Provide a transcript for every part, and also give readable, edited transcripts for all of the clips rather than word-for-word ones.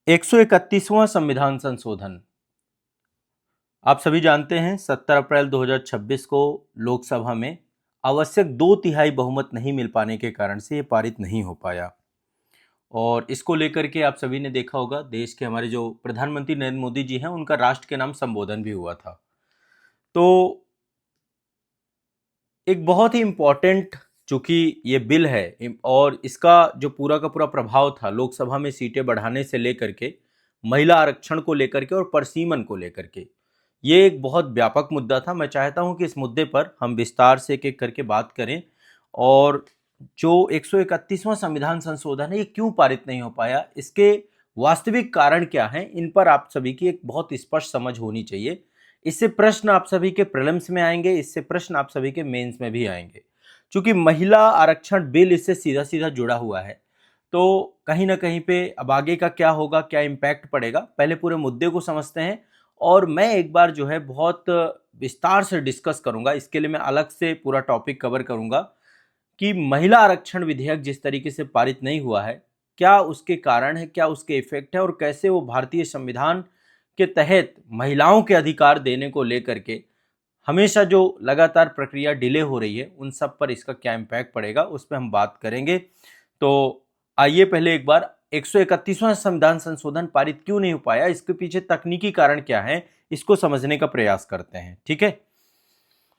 131वां संविधान संशोधन। आप सभी जानते हैं 17 अप्रैल 2026 को लोकसभा में आवश्यक 2/3 बहुमत नहीं मिल पाने के कारण से ये पारित नहीं हो पाया। और इसको लेकर के आप सभी ने देखा होगा, देश के हमारे जो प्रधानमंत्री नरेंद्र मोदी जी हैं उनका राष्ट्र के नाम संबोधन भी हुआ था। तो एक बहुत ही इम्पॉर्टेंट, चूंकि ये बिल है और इसका जो पूरा का पूरा प्रभाव था लोकसभा में सीटें बढ़ाने से लेकर के महिला आरक्षण को लेकर के और परसीमन को लेकर के, ये एक बहुत व्यापक मुद्दा था। मैं चाहता हूं कि इस मुद्दे पर हम विस्तार से एक एक करके बात करें और जो 131वां संविधान संशोधन है ये क्यों पारित नहीं हो पाया, इसके वास्तविक कारण क्या हैं, इन पर आप सभी की एक बहुत स्पष्ट समझ होनी चाहिए। इससे प्रश्न आप सभी के प्रीलिम्स में आएंगे, इससे प्रश्न आप सभी के मेंस में भी आएंगे। क्योंकि महिला आरक्षण बिल इससे सीधा सीधा जुड़ा हुआ है, तो कहीं ना कहीं पे अब आगे का क्या होगा, क्या इम्पैक्ट पड़ेगा, पहले पूरे मुद्दे को समझते हैं। और मैं एक बार जो है बहुत विस्तार से डिस्कस करूंगा, इसके लिए मैं अलग से पूरा टॉपिक कवर करूंगा कि महिला आरक्षण विधेयक जिस तरीके से पारित नहीं हुआ है, क्या उसके कारण है, क्या उसके इफेक्ट है और कैसे वो भारतीय संविधान के तहत महिलाओं के अधिकार देने को लेकर के हमेशा जो लगातार प्रक्रिया डिले हो रही है, उन सब पर इसका क्या इम्पैक्ट पड़ेगा, उस पर हम बात करेंगे। तो आइए पहले एक बार 131वां संविधान संशोधन पारित क्यों नहीं हो पाया, इसके पीछे तकनीकी कारण क्या है, इसको समझने का प्रयास करते हैं। ठीक है,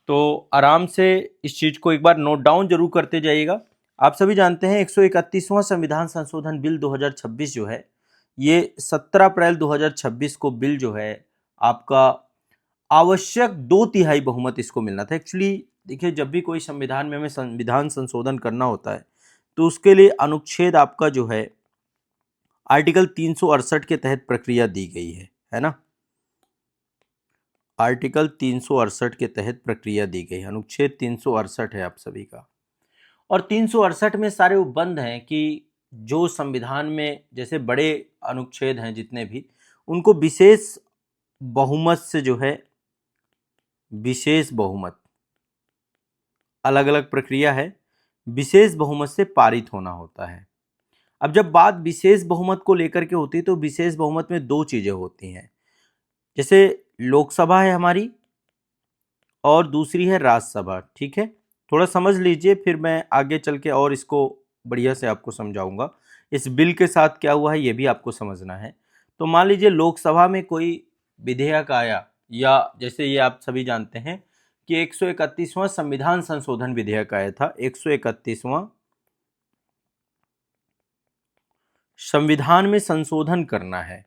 तो आराम से इस चीज को एक बार नोट डाउन जरूर करते जाइएगा। आप सभी जानते हैं 131वां संविधान संशोधन बिल 2026 जो है, ये 17 अप्रैल 2026 को बिल जो है आपका आवश्यक 2/3 बहुमत इसको मिलना था। एक्चुअली देखिए, जब भी कोई संविधान में हमें संविधान संशोधन करना होता है तो उसके लिए अनुच्छेद आपका जो है आर्टिकल 368 के तहत प्रक्रिया दी गई है ना। आर्टिकल 368 के तहत प्रक्रिया दी गई, अनुच्छेद 368 है आप सभी का। और 368 में सारे उपबंध हैं कि जो संविधान में जैसे बड़े अनुच्छेद हैं जितने भी, उनको विशेष बहुमत से जो है, विशेष बहुमत, अलग अलग प्रक्रिया है, विशेष बहुमत से पारित होना होता है। अब जब बात विशेष बहुमत को लेकर के होती है तो विशेष बहुमत में दो चीजें होती हैं, जैसे लोकसभा है हमारी और दूसरी है राज्यसभा। ठीक है, थोड़ा समझ लीजिए, फिर मैं आगे चल के और इसको बढ़िया से आपको समझाऊंगा। इस बिल के साथ क्या हुआ है ये भी आपको समझना है। तो मान लीजिए लोकसभा में कोई विधेयक आया, या जैसे ये आप सभी जानते हैं कि 131वां संविधान संशोधन विधेयक आया था। 131वां संविधान में संशोधन करना है,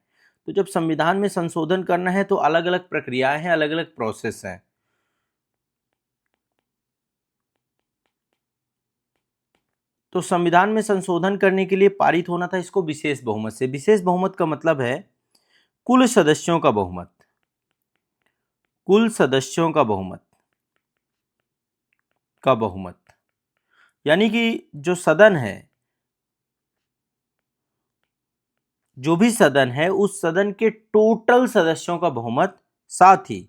तो जब संविधान में संशोधन करना है तो अलग अलग प्रक्रियाएं हैं, अलग अलग प्रोसेस हैं। तो संविधान में संशोधन करने के लिए पारित होना था इसको विशेष बहुमत से। विशेष बहुमत का मतलब है कुल सदस्यों का बहुमत, कुल सदस्यों का बहुमत, का बहुमत, यानी कि जो सदन है, जो भी सदन है उस सदन के टोटल सदस्यों का बहुमत, साथ ही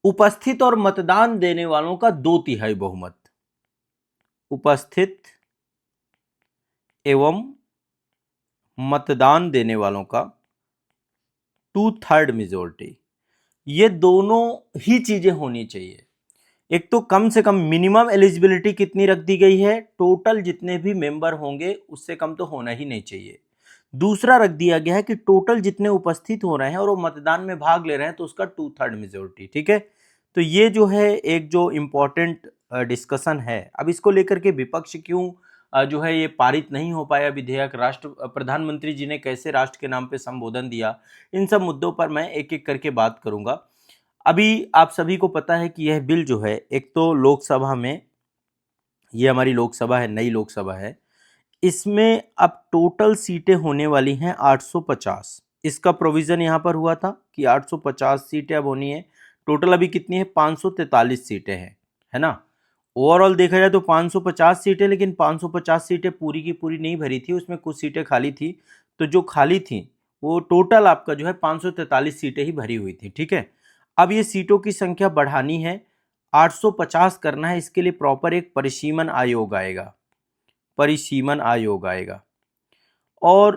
उपस्थित और मतदान देने वालों का 2/3 बहुमत, उपस्थित एवं मतदान देने वालों का 2/3 मेजोरिटी, ये दोनों ही चीजें होनी चाहिए। एक तो कम से कम मिनिमम एलिजिबिलिटी कितनी रख दी गई है, टोटल जितने भी मेंबर होंगे उससे कम तो होना ही नहीं चाहिए। दूसरा रख दिया गया है कि टोटल जितने उपस्थित हो रहे हैं और वो मतदान में भाग ले रहे हैं तो उसका 2/3 मेजोरिटी। ठीक है, तो ये जो है एक जो इम्पोर्टेंट डिस्कशन है। अब इसको लेकर के विपक्ष क्यों जो है ये पारित नहीं हो पाया विधेयक, राष्ट्र प्रधानमंत्री जी ने कैसे राष्ट्र के नाम पे संबोधन दिया, इन सब मुद्दों पर मैं एक एक करके बात करूंगा। अभी आप सभी को पता है कि यह बिल जो है, एक तो लोकसभा में, ये हमारी लोकसभा है, नई लोकसभा है, इसमें अब टोटल सीटें होने वाली हैं 850। इसका प्रोविजन यहां पर हुआ था कि 850 सीटें अब होनी है। टोटल अभी कितनी है, 543 सीटें हैं, है ना। ओवरऑल देखा जाए तो 550 सीटें, लेकिन 550 सीटें पूरी की पूरी नहीं भरी थी, उसमें कुछ सीटें खाली थी। तो जो खाली थी वो टोटल आपका जो है 543 सीटें ही भरी हुई थी। ठीक है, अब ये सीटों की संख्या बढ़ानी है, 850 करना है। इसके लिए प्रॉपर एक परिसीमन आयोग आएगा, परिसीमन आयोग आएगा। और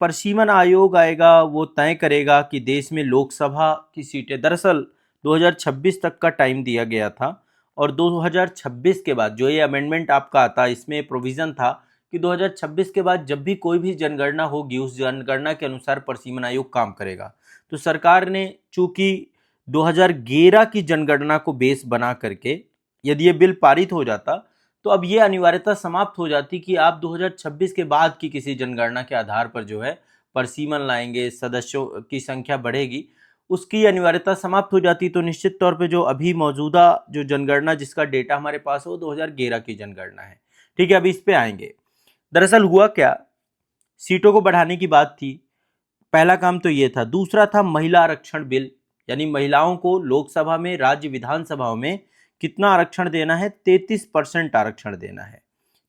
परिसीमन आयोग आएगा, वो तय करेगा कि देश में लोकसभा की सीटें, दरअसल 2026 तक का टाइम दिया गया था, और 2026 के बाद जो ये अमेंडमेंट आपका आता, इसमें प्रोविज़न था कि 2026 के बाद जब भी कोई भी जनगणना होगी, उस जनगणना के अनुसार परिसीमन आयोग काम करेगा। तो सरकार ने चूंकि 2011 की जनगणना को बेस बना करके यदि ये बिल पारित हो जाता, तो अब ये अनिवार्यता समाप्त हो जाती कि आप 2026 के बाद की किसी जनगणना के आधार पर जो है परिसीमन लाएंगे, सदस्यों की संख्या बढ़ेगी, उसकी अनिवार्यता समाप्त हो जाती। तो निश्चित तौर पे जो अभी मौजूदा जो जनगणना जिसका डेटा हमारे पास है वो 2011 की जनगणना है। ठीक है, अभी इस पे आएंगे। दरअसल हुआ क्या, सीटों को बढ़ाने की बात थी, पहला काम तो ये था। दूसरा था महिला आरक्षण बिल, यानी महिलाओं को लोकसभा में, राज्य विधानसभाओं में कितना आरक्षण देना है, 33% आरक्षण देना है।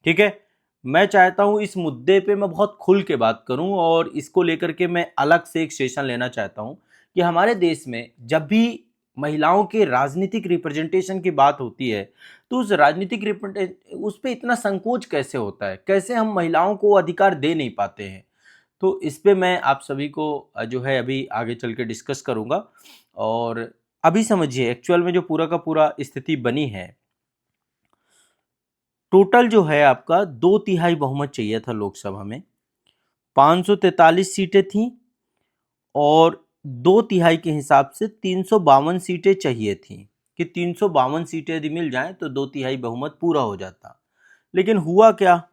ठीक है, मैं चाहता हूं इस मुद्दे पे मैं बहुत खुल के बात करूं, और इसको लेकर के मैं अलग से एक सेशन लेना चाहता हूं कि हमारे देश में जब भी महिलाओं के राजनीतिक रिप्रेजेंटेशन की बात होती है, तो उस राजनीतिक उस पर इतना संकोच कैसे होता है, कैसे हम महिलाओं को अधिकार दे नहीं पाते हैं। तो इस पे मैं आप सभी को जो है अभी आगे चल के डिस्कस करूंगा। और अभी समझिए एक्चुअल में जो पूरा का पूरा स्थिति बनी है, टोटल जो है आपका 2/3 बहुमत चाहिए था लोकसभा में, 543 सीटें थी, और 2/3 के हिसाब से 352 सीटें चाहिए थी कि 352 सीटें यदि मिल जाएं तो 2/3 बहुमत पूरा हो जाता। लेकिन हुआ क्या,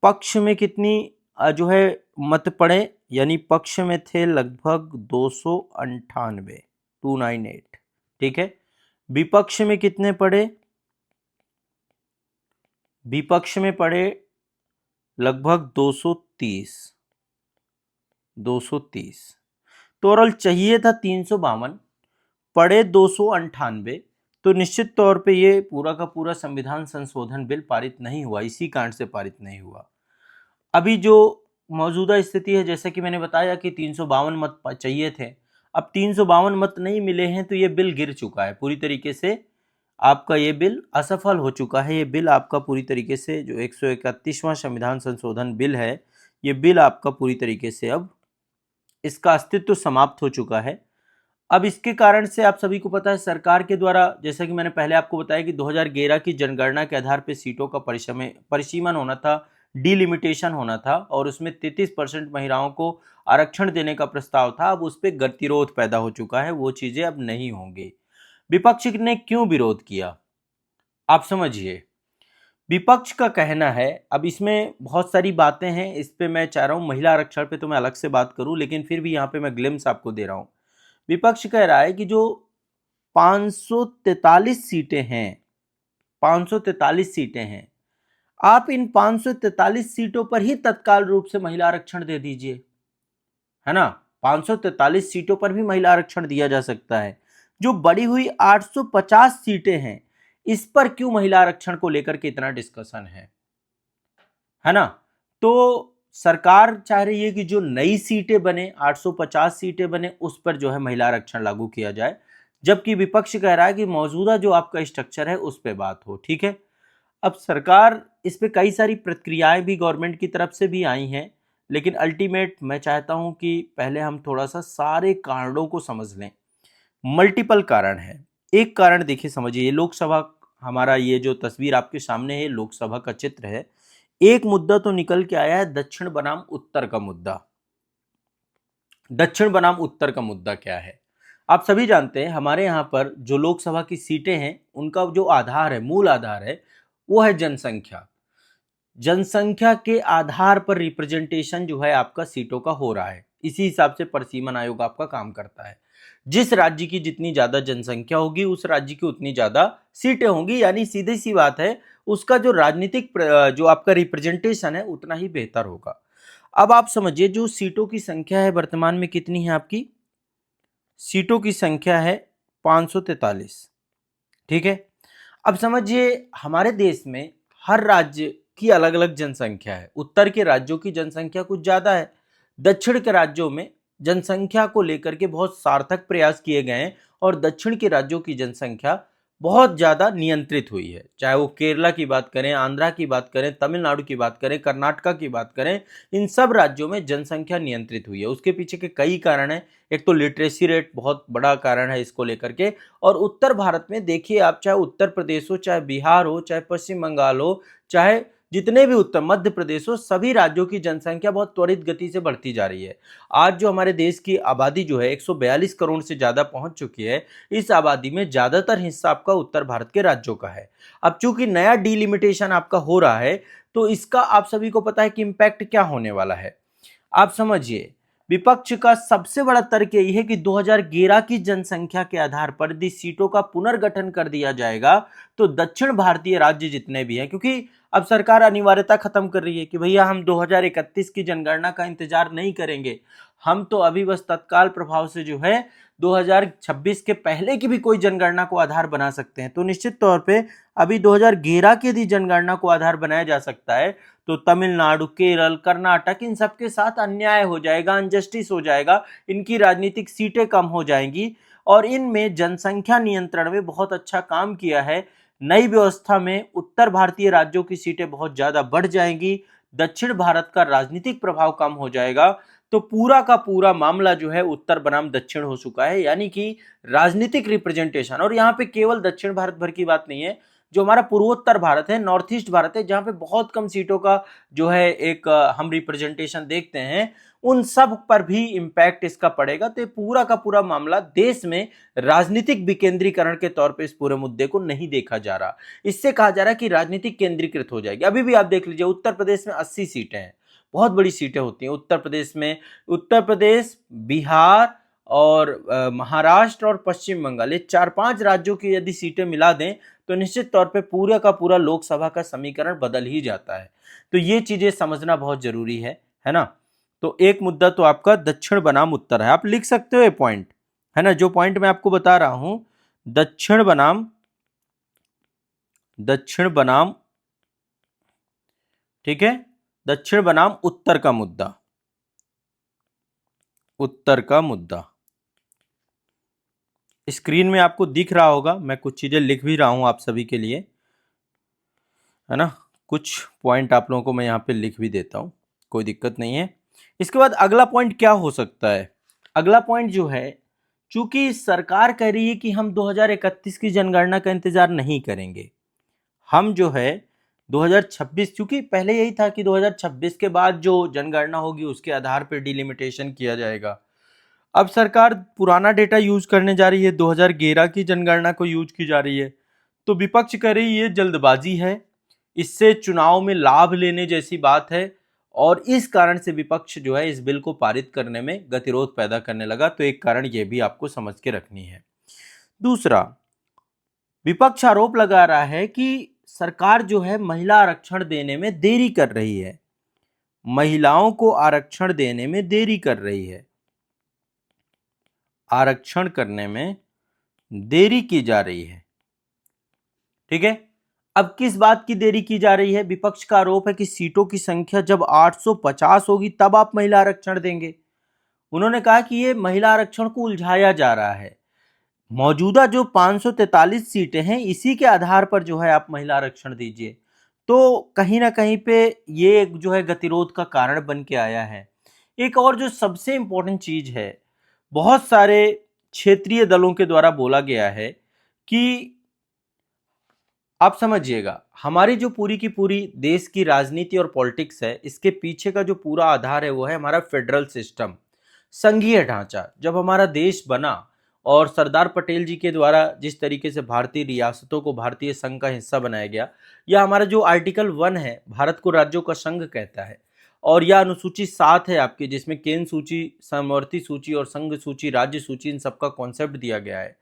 पक्ष में कितनी जो है मत पड़े, यानी पक्ष में थे लगभग 298, 298। ठीक है, विपक्ष में कितने पड़े, विपक्ष में पड़े लगभग 230। टोटल चाहिए था 352, पड़े 298। तो निश्चित तौर पे ये पूरा का पूरा संविधान संशोधन बिल पारित नहीं हुआ, इसी कारण से पारित नहीं हुआ। अभी जो मौजूदा स्थिति है, जैसे कि मैंने बताया कि 352 मत चाहिए थे, अब 352 मत नहीं मिले हैं, तो ये बिल गिर चुका है पूरी तरीके से, आपका ये बिल असफल हो चुका है। ये बिल आपका पूरी तरीके से जो 131वां संविधान संशोधन बिल है, ये बिल आपका पूरी तरीके से अब इसका अस्तित्व समाप्त हो चुका है। अब इसके कारण से आप सभी को पता है सरकार के द्वारा, जैसा कि मैंने पहले आपको बताया कि 2011 की जनगणना के आधार पर सीटों का परिसीमन होना था, डिलिमिटेशन होना था, और उसमें 33% महिलाओं को आरक्षण देने का प्रस्ताव था। अब उस पर गतिरोध पैदा हो चुका है, वो चीजें अब नहीं होंगी। विपक्ष ने क्यों विरोध किया, आप समझिए। विपक्ष का कहना है, अब इसमें बहुत सारी बातें हैं, इस पे मैं चाह रहा हूं महिला आरक्षण पे तो मैं अलग से बात करूं, लेकिन फिर भी यहां पे मैं ग्लिम्स आपको दे रहा हूं। विपक्ष कह रहा है कि जो 543 सीटें हैं, 543 सीटें हैं, आप इन 543 सीटों पर ही तत्काल रूप से महिला आरक्षण दे दीजिए, है ना। 543 सीटों पर भी महिला आरक्षण दिया जा सकता है। जो बढ़ी हुई 850 सीटें हैं, इस पर क्यों महिला आरक्षण को लेकर के इतना डिस्कशन है ना। तो सरकार चाह रही है कि जो नई सीटें बने, 850 सीटें बने, उस पर जो है महिला आरक्षण लागू किया जाए, जबकि विपक्ष कह रहा है कि मौजूदा जो आपका स्ट्रक्चर है उस पर बात हो। ठीक है, अब सरकार इस पे कई सारी प्रक्रियाएं भी गवर्नमेंट की तरफ से भी आई हैं, लेकिन अल्टीमेट मैं चाहता हूं कि पहले हम थोड़ा सा सारे कारणों को समझ लें। मल्टीपल कारण है। एक कारण देखिए, समझिए, ये लोकसभा, हमारा ये जो तस्वीर आपके सामने है लोकसभा का चित्र है। एक मुद्दा तो निकल के आया है, दक्षिण बनाम उत्तर का मुद्दा। दक्षिण बनाम उत्तर का मुद्दा क्या है, आप सभी जानते हैं हमारे यहाँ पर जो लोकसभा की सीटें हैं उनका जो आधार है, मूल आधार है, वो है जनसंख्या। जनसंख्या के आधार पर रिप्रेजेंटेशन जो है आपका सीटों का हो रहा है, इसी हिसाब से परिसीमन आयोग आपका काम करता है। जिस राज्य की जितनी ज्यादा जनसंख्या होगी उस राज्य की उतनी ज्यादा सीटें होंगी, यानी सीधी सी बात है, उसका जो राजनीतिक जो आपका रिप्रेजेंटेशन है उतना ही बेहतर होगा। अब आप समझिए, जो सीटों की संख्या है वर्तमान में कितनी है, आपकी सीटों की संख्या है 543। ठीक है, अब समझिए हमारे देश में हर राज्य की अलग अलग जनसंख्या है। उत्तर के राज्यों की जनसंख्या कुछ ज्यादा है, दक्षिण के राज्यों में जनसंख्या को लेकर के बहुत सार्थक प्रयास किए गए हैं, और दक्षिण के राज्यों की जनसंख्या बहुत ज़्यादा नियंत्रित हुई है। चाहे वो केरला की बात करें, आंध्रा की बात करें, तमिलनाडु की बात करें, कर्नाटका की बात करें, इन सब राज्यों में जनसंख्या नियंत्रित हुई है। उसके पीछे के कई कारण हैं। एक तो लिटरेसी रेट बहुत बड़ा कारण है इसको लेकर के। और उत्तर भारत में देखिए आप, चाहे उत्तर प्रदेश हो, चाहे बिहार हो, चाहे पश्चिम बंगाल हो, चाहे जितने भी उत्तर मध्य प्रदेश हो, सभी राज्यों की जनसंख्या बहुत त्वरित गति से बढ़ती जा रही है। आज जो हमारे देश की आबादी जो है 142 करोड़ से ज़्यादा पहुंच चुकी है। इस आबादी में ज़्यादातर हिस्सा आपका उत्तर भारत के राज्यों का है। अब चूंकि नया डिलिमिटेशन आपका हो रहा है, तो इसका आप सभी को पता है कि इम्पैक्ट क्या होने वाला है। आप समझिए, विपक्ष का सबसे बड़ा तर्क यही है कि 2011 की जनसंख्या के आधार पर यदि सीटों का पुनर्गठन कर दिया जाएगा तो दक्षिण भारतीय राज्य जितने भी हैं, क्योंकि अब सरकार अनिवार्यता खत्म कर रही है कि भैया हम 2031 की जनगणना का इंतजार नहीं करेंगे, हम तो अभी बस तत्काल प्रभाव से जो है 2026 के पहले की भी कोई जनगणना को आधार बना सकते हैं। तो निश्चित तौर पे अभी 2011 की यदि जनगणना को आधार बनाया जा सकता है तो तमिलनाडु, केरल, कर्नाटक, इन सबके साथ अन्याय हो जाएगा, अनजस्टिस हो जाएगा, इनकी राजनीतिक सीटें कम हो जाएंगी। और इनमें जनसंख्या नियंत्रण में बहुत अच्छा काम किया है। नई व्यवस्था में उत्तर भारतीय राज्यों की सीटें बहुत ज्यादा बढ़ जाएंगी, दक्षिण भारत का राजनीतिक प्रभाव कम हो जाएगा। तो पूरा का पूरा मामला जो है उत्तर बनाम दक्षिण हो चुका है, यानी कि राजनीतिक रिप्रेजेंटेशन। और यहाँ पे केवल दक्षिण भारत भर की बात नहीं है, जो हमारा पूर्वोत्तर भारत है, नॉर्थ ईस्ट भारत है, जहां पे बहुत कम सीटों का जो है एक हम रिप्रेजेंटेशन देखते हैं, उन सब पर भी इंपैक्ट इसका पड़ेगा। तो पूरा का पूरा मामला देश में राजनीतिक विकेंद्रीकरण के तौर पे इस पूरे मुद्दे को नहीं देखा जा रहा। इससे कहा जा रहा है कि राजनीतिक केंद्रीकृत हो जाएगी। अभी भी आप देख लीजिए, उत्तर प्रदेश में 80 सीटें हैं, बहुत बड़ी सीटें होती हैं उत्तर प्रदेश में। उत्तर प्रदेश, बिहार और महाराष्ट्र और पश्चिम बंगाल, ये 4-5 राज्यों की यदि सीटें मिला दें तो निश्चित तौर पे पूरा का पूरा लोकसभा का समीकरण बदल ही जाता है। तो ये चीजें समझना बहुत जरूरी है ना। तो एक मुद्दा तो आपका दक्षिण बनाम उत्तर है, आप लिख सकते हो ये पॉइंट, है ना, जो पॉइंट मैं आपको बता रहा हूं, दक्षिण बनाम ठीक है, दक्षिण बनाम उत्तर का मुद्दा, उत्तर का मुद्दा स्क्रीन में आपको दिख रहा होगा। मैं कुछ चीजें लिख भी रहा हूं आप सभी के लिए, है ना, कुछ पॉइंट आप लोगों को मैं यहाँ पे लिख भी देता हूं, कोई दिक्कत नहीं है। इसके बाद अगला पॉइंट क्या हो सकता है? अगला पॉइंट जो है, चूंकि सरकार कह रही है कि हम 2031 की जनगणना का इंतजार नहीं करेंगे, हम जो है 2026, चूंकि पहले यही था कि 2026 के बाद जो जनगणना होगी उसके आधार पर डिलिमिटेशन किया जाएगा। अब सरकार पुराना डेटा यूज करने जा रही है, 2011 की जनगणना को यूज की जा रही है। तो विपक्ष कह रही है ये जल्दबाजी है, इससे चुनाव में लाभ लेने जैसी बात है, और इस कारण से विपक्ष जो है इस बिल को पारित करने में गतिरोध पैदा करने लगा। तो एक कारण ये भी आपको समझ के रखनी है। दूसरा, विपक्ष आरोप लगा रहा है कि सरकार जो है महिला आरक्षण देने में देरी कर रही है, महिलाओं को आरक्षण देने में देरी कर रही है, आरक्षण करने में देरी की जा रही है। ठीक है, अब किस बात की देरी की जा रही है? विपक्ष का आरोप है कि सीटों की संख्या जब 850 होगी तब आप महिला आरक्षण देंगे। उन्होंने कहा कि यह महिला आरक्षण को उलझाया जा रहा है, मौजूदा जो 543 सीटें हैं इसी के आधार पर जो है आप महिला आरक्षण दीजिए। तो कहीं ना कहीं पे ये जो है गतिरोध का कारण बन के आया है। एक और जो सबसे इंपॉर्टेंट चीज है, बहुत सारे क्षेत्रीय दलों के द्वारा बोला गया है कि आप समझिएगा, हमारी जो पूरी की पूरी देश की राजनीति और पॉलिटिक्स है, इसके पीछे का जो पूरा आधार है वो है हमारा फेडरल सिस्टम, संघीय ढांचा। जब हमारा देश बना और सरदार पटेल जी के द्वारा जिस तरीके से भारतीय रियासतों को भारतीय संघ का हिस्सा बनाया गया, या हमारा जो आर्टिकल 1 है, भारत को राज्यों का संघ कहता है, और यह अनुसूची 7 है आपकी, जिसमें केंद्र सूची, समवर्ती सूची और संघ सूची, राज्य सूची, इन सबका कॉन्सेप्ट दिया गया है।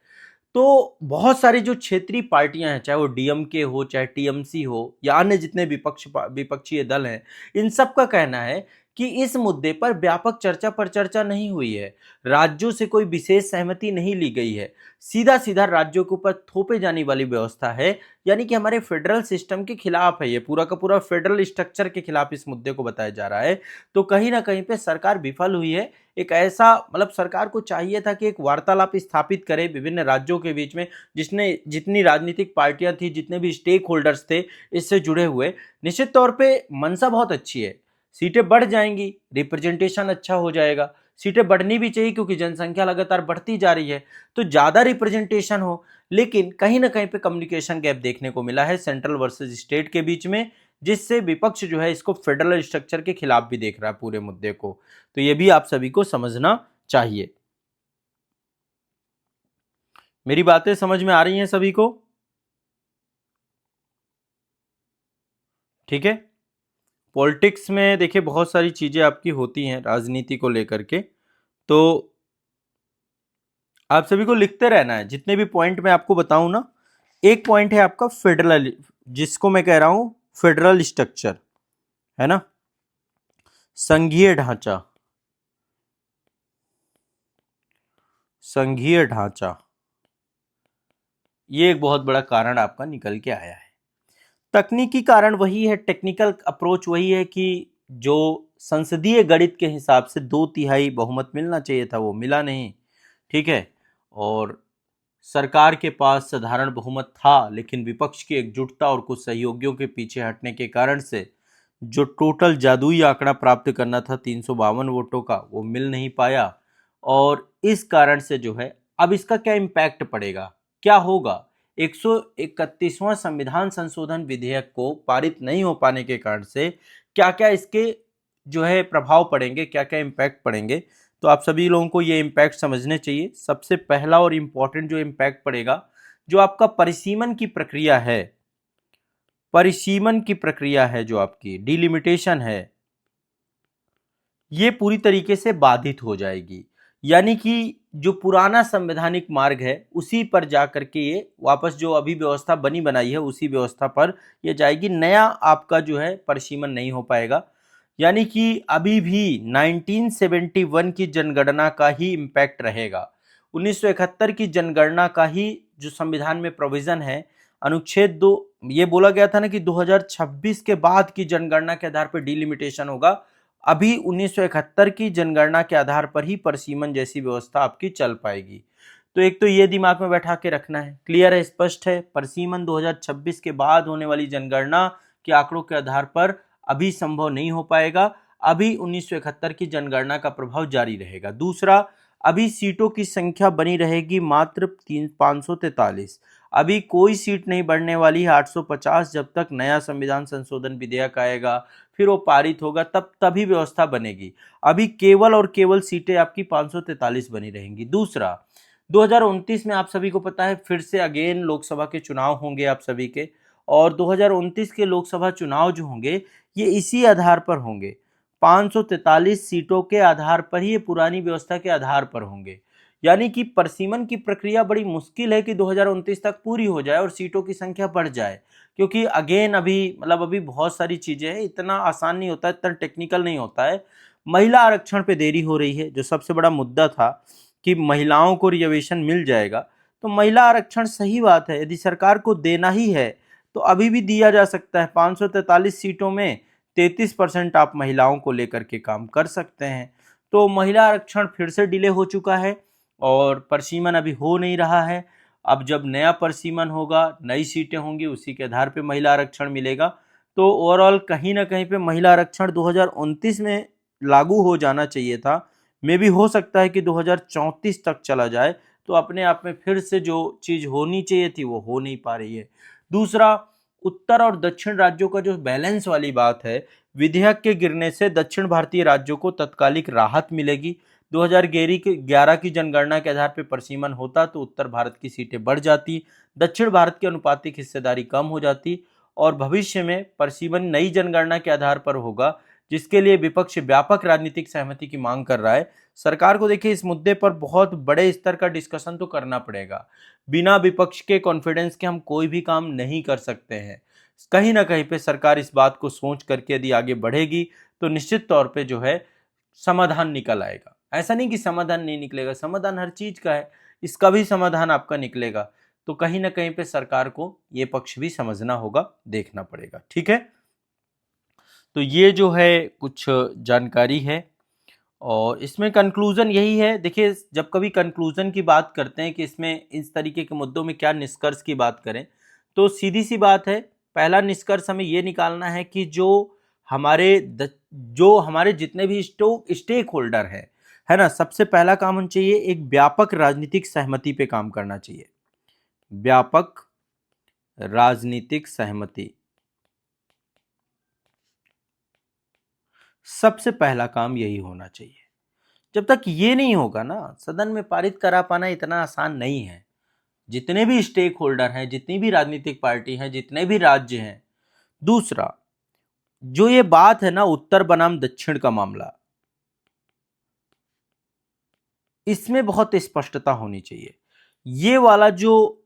तो बहुत सारी जो क्षेत्रीय पार्टियां हैं, चाहे वो डीएमके हो, चाहे टीएमसी हो, या अन्य जितने विपक्षीय दल हैं, इन सब का कहना है कि इस मुद्दे पर व्यापक चर्चा पर चर्चा नहीं हुई है, राज्यों से कोई विशेष सहमति नहीं ली गई है, सीधा सीधा राज्यों के ऊपर थोपे जाने वाली व्यवस्था है। यानी कि हमारे फेडरल सिस्टम के खिलाफ है, ये पूरा का पूरा फेडरल स्ट्रक्चर के खिलाफ इस मुद्दे को बताया जा रहा है। तो कहीं ना कहीं पे सरकार विफल हुई है। एक ऐसा मतलब सरकार को चाहिए था कि एक वार्तालाप स्थापित करे विभिन्न राज्यों के बीच में, जिसने जितनी राजनीतिक पार्टियां थी, जितने भी स्टेक होल्डर्स थे इससे जुड़े हुए। निश्चित तौर पे मंशा बहुत अच्छी है, सीटें बढ़ जाएंगी, रिप्रेजेंटेशन अच्छा हो जाएगा, सीटें बढ़नी भी चाहिए क्योंकि जनसंख्या लगातार बढ़ती जा रही है, तो ज्यादा रिप्रेजेंटेशन हो। लेकिन कहीं ना कहीं पे कम्युनिकेशन गैप देखने को मिला है सेंट्रल वर्सेस स्टेट के बीच में, जिससे विपक्ष जो है इसको फेडरल स्ट्रक्चर के खिलाफ भी देख रहा है पूरे मुद्दे को। तो ये भी आप सभी को समझना चाहिए। मेरी बातें समझ में आ रही हैं सभी को? ठीक है। पॉलिटिक्स में देखिए बहुत सारी चीजें आपकी होती हैं राजनीति को लेकर के, तो आप सभी को लिखते रहना है जितने भी पॉइंट मैं आपको बताऊं ना। एक पॉइंट है आपका फेडरल, जिसको मैं कह रहा हूं फेडरल स्ट्रक्चर, है ना, संघीय ढांचा, संघीय ढांचा, ये एक बहुत बड़ा कारण आपका निकल के आया है। तकनीकी कारण वही है, टेक्निकल अप्रोच वही है कि जो संसदीय गणित के हिसाब से 2/3 बहुमत मिलना चाहिए था वो मिला नहीं। ठीक है। और सरकार के पास साधारण बहुमत था, लेकिन विपक्ष की एकजुटता और कुछ सहयोगियों के पीछे हटने के कारण से जो टोटल जादुई आंकड़ा प्राप्त करना था 352 वोटों का, वो मिल नहीं पाया। और इस कारण से जो है अब इसका क्या इम्पैक्ट पड़ेगा, क्या होगा, 131वां संविधान संशोधन विधेयक को पारित नहीं हो पाने के कारण से क्या क्या इसके जो है प्रभाव पड़ेंगे, क्या क्या इम्पैक्ट पड़ेंगे, तो आप सभी लोगों को ये इम्पैक्ट समझने चाहिए। सबसे पहला और इम्पॉर्टेंट जो इम्पैक्ट पड़ेगा, जो आपका परिसीमन की प्रक्रिया है, परिसीमन की प्रक्रिया है, जो आपकी डिलिमिटेशन है, ये पूरी तरीके से बाधित हो जाएगी। यानी कि जो पुराना संवैधानिक मार्ग है उसी पर जाकर के ये वापस जो अभी व्यवस्था बनी बनाई है उसी व्यवस्था पर ये जाएगी, नया आपका जो है परिसीमन नहीं हो पाएगा। यानी कि अभी भी 1971 की जनगणना का ही इम्पैक्ट रहेगा, 1971 की जनगणना का ही जो संविधान में प्रोविजन है, अनुच्छेद 2, ये बोला गया था ना कि 2026 के बाद की जनगणना के आधार पर डिलिमिटेशन होगा। अभी 1971 की जनगणना के आधार पर ही परिसीमन जैसी व्यवस्था आपकी चल पाएगी। तो एक तो ये दिमाग में बैठा के रखना है, क्लियर है, स्पष्ट है, परिसीमन 2026 के बाद होने वाली जनगणना के आंकड़ों के आधार पर अभी संभव नहीं हो पाएगा। अभी 1971 की जनगणना का प्रभाव जारी रहेगा। दूसरा, अभी सीटों की संख्या बनी रहेगी मात्र 543। अभी कोई सीट नहीं बढ़ने वाली है 850, जब तक नया संविधान संशोधन विधेयक आएगा फिर वो पारित होगा तब तभी व्यवस्था बनेगी। अभी केवल और केवल सीटें आपकी 543 बनी रहेंगी। दूसरा, 2029 में आप सभी को पता है फिर से अगेन लोकसभा के चुनाव होंगे आप सभी के, और 2029 के लोकसभा चुनाव जो होंगे ये इसी आधार पर होंगे, 543 सीटों के आधार पर ही, ये पुरानी व्यवस्था के आधार पर होंगे। यानी कि परिसीमन की प्रक्रिया बड़ी मुश्किल है कि 2029 तक पूरी हो जाए और सीटों की संख्या बढ़ जाए, क्योंकि अगेन अभी मतलब अभी बहुत सारी चीजें हैं, इतना आसान नहीं होता है, इतना टेक्निकल नहीं होता है। महिला आरक्षण पे देरी हो रही है, जो सबसे बड़ा मुद्दा था कि महिलाओं को रिजर्वेशन मिल जाएगा, तो महिला आरक्षण सही बात है, यदि सरकार को देना ही है तो अभी भी दिया जा सकता है। 543 सीटों में 33% आप महिलाओं को लेकर के काम कर सकते हैं। तो महिला आरक्षण फिर से डिले हो चुका है और परिसीमन अभी हो नहीं रहा है। अब जब नया परिसीमन होगा, नई सीटें होंगी, उसी के आधार पे महिला आरक्षण मिलेगा। तो ओवरऑल कहीं ना कहीं पे महिला आरक्षण 2029 में लागू हो जाना चाहिए था, मे भी हो सकता है कि 2034 तक चला जाए। तो अपने आप में फिर से जो चीज होनी चाहिए थी वो हो नहीं पा रही है। दूसरा, उत्तर और दक्षिण राज्यों का जो बैलेंस वाली बात है, विधेयक के गिरने से दक्षिण भारतीय राज्यों को तत्कालिक राहत मिलेगी। 2011 की जनगणना के आधार पर परिसीमन होता तो उत्तर भारत की सीटें बढ़ जाती, दक्षिण भारत की अनुपातिक हिस्सेदारी कम हो जाती, और भविष्य में परिसीमन नई जनगणना के आधार पर होगा, जिसके लिए विपक्ष व्यापक राजनीतिक सहमति की मांग कर रहा है। सरकार को देखिए इस मुद्दे पर बहुत बड़े स्तर का डिस्कशन तो करना पड़ेगा, बिना विपक्ष के कॉन्फिडेंस के हम कोई भी काम नहीं कर सकते हैं। कहीं ना कहीं पे सरकार इस बात को सोच करके यदि आगे बढ़ेगी तो निश्चित तौर पे जो है समाधान निकल आएगा। ऐसा नहीं कि समाधान नहीं निकलेगा, समाधान हर चीज का है, इसका भी समाधान आपका निकलेगा। तो कहीं ना कहीं पे सरकार को ये पक्ष भी समझना होगा, देखना पड़ेगा। ठीक है, तो ये जो है कुछ जानकारी है और इसमें कंक्लूजन यही है। देखिए, जब कभी कंक्लूजन की बात करते हैं कि इसमें इस तरीके के मुद्दों में क्या निष्कर्ष की बात करें, तो सीधी सी बात है, पहला निष्कर्ष हमें ये निकालना है कि जो हमारे जितने भी स्टेक होल्डर है ना, सबसे पहला काम होना चाहिए एक व्यापक राजनीतिक सहमति पे काम करना चाहिए। व्यापक राजनीतिक सहमति सबसे पहला काम यही होना चाहिए। जब तक ये नहीं होगा ना, सदन में पारित करा पाना इतना आसान नहीं है। जितने भी स्टेक होल्डर हैं, जितनी भी राजनीतिक पार्टी हैं, जितने भी राज्य हैं। दूसरा, जो ये बात है ना उत्तर बनाम दक्षिण का मामला, इसमें बहुत स्पष्टता होनी चाहिए। ये वाला जो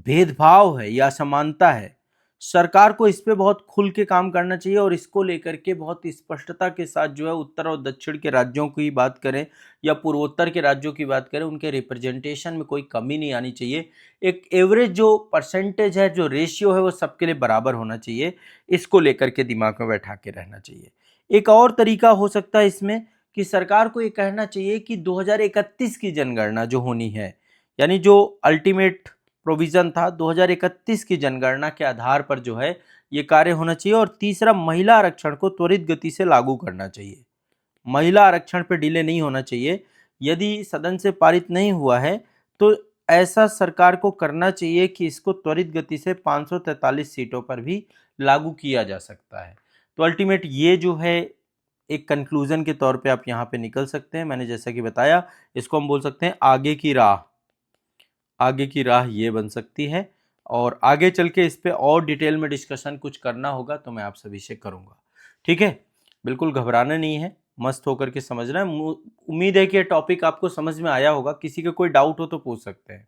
भेदभाव है या समानता है, सरकार को इस पे बहुत खुल के काम करना चाहिए और इसको लेकर के बहुत स्पष्टता के साथ जो है उत्तर और दक्षिण के राज्यों की बात करें या पूर्वोत्तर के राज्यों की बात करें, उनके रिप्रेजेंटेशन में कोई कमी नहीं आनी चाहिए। एक एवरेज जो परसेंटेज है, जो रेशियो है, वो सबके लिए बराबर होना चाहिए। इसको लेकर के दिमाग में बैठा के रहना चाहिए। एक और तरीका हो सकता है इसमें कि सरकार को ये कहना चाहिए कि 2031 की जनगणना जो होनी है, यानी जो अल्टीमेट प्रोविजन था 2031 की जनगणना के आधार पर जो है ये कार्य होना चाहिए। और तीसरा, महिला आरक्षण को त्वरित गति से लागू करना चाहिए। महिला आरक्षण पर डिले नहीं होना चाहिए। यदि सदन से पारित नहीं हुआ है तो ऐसा सरकार को करना चाहिए कि इसको त्वरित गति से 543 सीटों पर भी लागू किया जा सकता है। तो अल्टीमेट ये जो है एक कंक्लूजन के तौर पे आप यहाँ पे निकल सकते हैं। मैंने जैसा कि बताया, इसको हम बोल सकते हैं आगे की राह। आगे की राह ये बन सकती है और आगे चल के इस पे और डिटेल में डिस्कशन कुछ करना होगा तो मैं आप सभी से करूंगा। ठीक है, बिल्कुल घबराना नहीं है, मस्त होकर के समझना है। उम्मीद है कि ये टॉपिक आपको समझ में आया होगा। किसी का कोई डाउट हो तो पूछ सकते हैं।